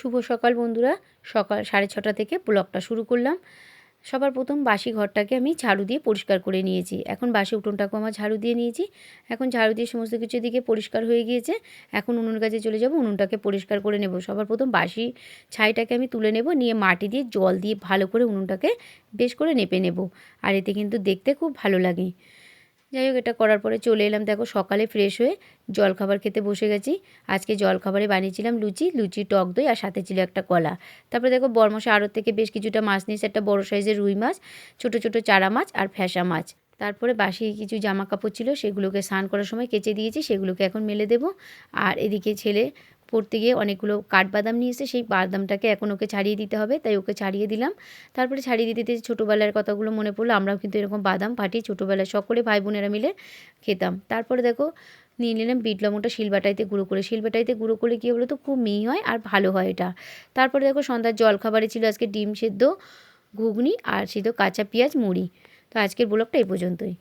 শুভ সকাল বন্ধুরা। সকাল 6:30 থেকে ব্লগটা শুরু করলাম। সবার প্রথম বাসি ঘরটাকে আমি ঝাড়ু দিয়ে পরিষ্কার করে নিয়েছি। এখন বাসি উঠোনটাকেও আমার ঝাড়ু দিয়ে নিয়েছি। এখন ঝাড়ু দিয়ে সমস্ত কিছু এদিকে পরিষ্কার হয়ে গিয়েছে। এখন উনুনের কাছে চলে যাব, উনুনটাকে পরিষ্কার করে নেব। সবার প্রথম বাসি ছাইটাকে আমি তুলে নেব, নিয়ে মাটি দিয়ে জল দিয়ে ভালো করে উনুনটাকে বেশ করে নেপে নেব। আর এতে কিন্তু দেখতে খুব ভালো লাগে। যাই হোক, এটা করার পরে চলে এলাম, দেখো সকালে ফ্রেশ হয়ে জলখাবার খেতে বসে গেছি। আজকে জলখাবারে বানিয়েছিলাম লুচি, টক দই আর সাথে ছিল একটা কলা। তারপরে দেখো বরমশাই আড়ত থেকে বেশ কিছুটা মাছ নিয়েছে, একটা বড় সাইজের রুই মাছ, ছোট ছোট চারা মাছ আর ফ্যাসা মাছ। তারপরে বাসি কিছু জামা কাপড় ছিল, সেগুলোকে স্নান করার সময় কেচে দিয়েছি, সেগুলোকে এখন মেলে দেবো। আর এদিকে ছেলে পড়তে গিয়ে অনেকগুলো কাঠবাদাম নিয়ে এসে সেই বাদামটাকে এখন ওকে ছাড়িয়ে দিতে হবে, তাই ওকে ছাড়িয়ে দিলাম। তারপরে ছাড়িয়ে দিতে দিতে ছোটোবেলার কথাগুলো মনে পড়লো। আমরাও কিন্তু এরকম বাদাম ফাটিয়ে ছোটোবেলায় সকলে ভাই বোনেরা মিলে খেতাম। তারপরে দেখো নিয়ে নিলাম বিট লবণটা শিলবাটাইতে গুঁড়ো করে। শিলবাটাইতে গুঁড়ো করলে কী বলো তো, খুব মিহি হয় আর ভালো হয় এটা। তারপরে দেখো সন্ধ্যার জলখাবারে ছিল আজকে ডিম সেদ্ধ, ঘুগনি আর সিদ্ধ কাঁচা পেঁয়াজ মুড়ি। তো আজকের ব্লগটা এই পর্যন্তই।